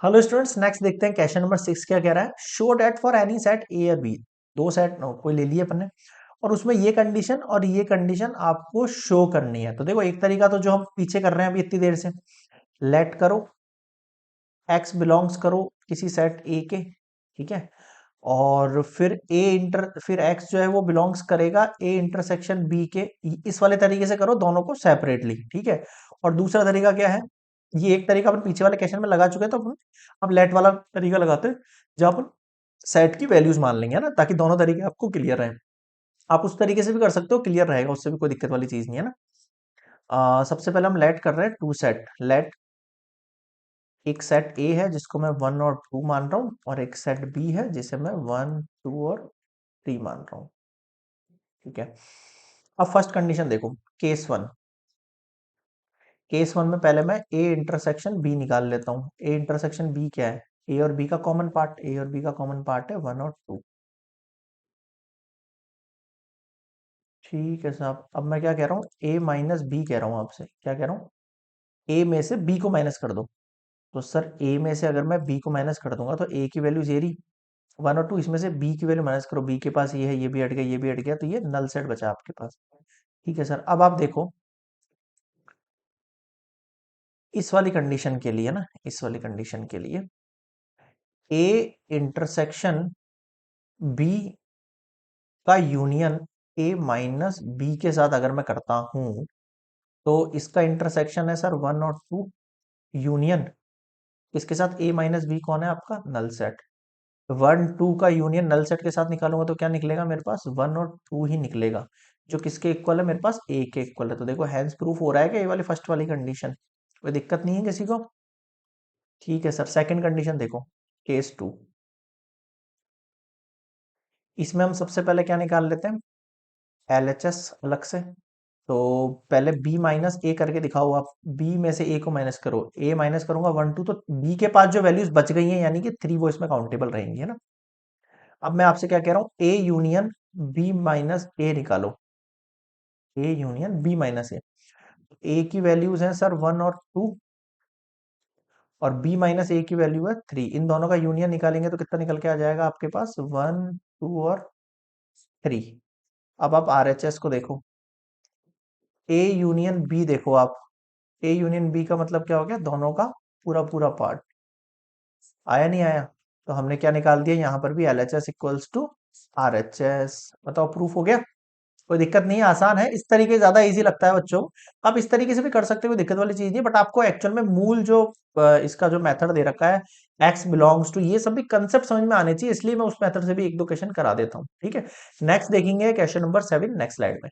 Hello students, next देखते हैं question number 6 क्या कह रहा है। Show that for any set ए और बी। दो सेट कोई ले लिए अपन ने और उसमें ये कंडीशन और ये कंडीशन आपको शो करनी है। तो देखो, एक तरीका तो जो हम पीछे कर रहे हैं अभी इतनी देर से, लेट करो एक्स बिलोंग्स करो किसी सेट ए के, ठीक है। और फिर एक्स जो है वो बिलोंग्स करेगा ए इंटरसेक्शन बी के। इस वाले तरीके से करो दोनों को सेपरेटली, ठीक है। और दूसरा तरीका क्या है, ये एक तरीका अपन पीछे वाले क्वेश्चन में लगा चुके हैं, तो अपन अब लेट वाला तरीका लगाते हैं जहां अपन सेट की वैल्यूज मान लेंगे, है ना, ताकि दोनों तरीके आपको क्लियर रहे। आप उस तरीके से भी कर सकते हो, क्लियर रहेगा, उससे भी कोई दिक्कत वाली चीज नहीं है ना। सबसे पहले हम लेट कर रहे हैं टू सेट। लेट एक सेट ए है जिसको मैं 1 और 2 मान रहा हूँ, और एक सेट बी है जिसे मैं 1, 2 और 3 मान रहा हूँ, ठीक है। अब फर्स्ट कंडीशन देखो, केस 1। केस 1 में पहले मैं ए इंटरसेक्शन बी निकाल लेता हूँ। ए इंटरसेक्शन बी क्या है, ए और बी का कॉमन पार्ट। ए और बी का कॉमन पार्ट है 1 और 2, ठीक है साहब। अब मैं क्या कह रहा हूँ, ए माइनस बी कह रहा हूँ आपसे। क्या कह रहा हूँ, ए में से बी को माइनस कर दो। तो सर ए में से अगर मैं बी को माइनस कर दूंगा तो ए की वैल्यू ये रही 1 और 2, इसमें से बी की वैल्यू माइनस करो। बी के पास ये है, ये भी हट गया, ये भी हट गया, तो ये नल सेट बचा आपके पास, ठीक है सर। अब आप देखो इस वाली कंडीशन के लिए ना, इस वाली कंडीशन के लिए ए इंटरसेक्शन बी का यूनियन ए माइनस बी के साथ अगर मैं करता हूं, तो इसका इंटरसेक्शन है सर 1 और 2 यूनियन इसके साथ ए माइनस बी कौन है आपका, नल सेट। 1, 2 का यूनियन नल सेट के साथ निकालूंगा तो क्या निकलेगा मेरे पास, 1 और 2 ही निकलेगा, जो किसके इक्वल है, मेरे पास ए के इक्वल है। तो देखो हैंस प्रूफ हो रहा है कि ये वाली फर्स्ट वाली कंडीशन, कोई दिक्कत नहीं है किसी को, ठीक है सर। सेकंड कंडीशन देखो, केस 2। इसमें हम सबसे पहले क्या निकाल लेते हैं, एलएचएस अलग से। तो पहले बी माइनस ए करके दिखाओ आप। बी में से ए को माइनस करो, ए माइनस करूंगा 1, 2, तो बी के पास जो वैल्यूज बच गई हैं यानी कि 3, वो इसमें काउंटेबल रहेंगी, है ना। अब मैं आपसे क्या कह रहा हूँ, ए यूनियन बी माइनस ए निकालो। ए यूनियन बी माइनस ए, ए की वैल्यूज हैं सर 1 और 2, और बी माइनस ए की वैल्यू है 3। इन दोनों का यूनियन निकालेंगे तो कितना निकल के आ जाएगा आपके पास, 1, 2 और 3। अब आप आरएचएस को देखो, ए यूनियन बी देखो आप। ए यूनियन बी का मतलब क्या हो गया, दोनों का पूरा पूरा पार्ट। आया नहीं आया, तो हमने क्या निकाल दिया यहाँ पर भी, L H S equals to R H S. बताओ, प्रूफ हो गया। कोई दिक्कत नहीं है, आसान है। इस तरीके ज्यादा इजी लगता है बच्चों को। आप इस तरीके से भी कर सकते हो, कोई दिक्कत वाली चीज नहीं, बट आपको एक्चुअल में मूल जो इसका जो मेथड दे रखा है, एक्स बिलोंग्स टू, ये सब भी कंसेप्ट समझ में आने चाहिए, इसलिए मैं उस मेथड से भी एक दो क्वेश्चन करा देता हूँ, ठीक है। नेक्स्ट देखेंगे क्वेश्चन नंबर 7 नेक्स्ट स्लाइड में।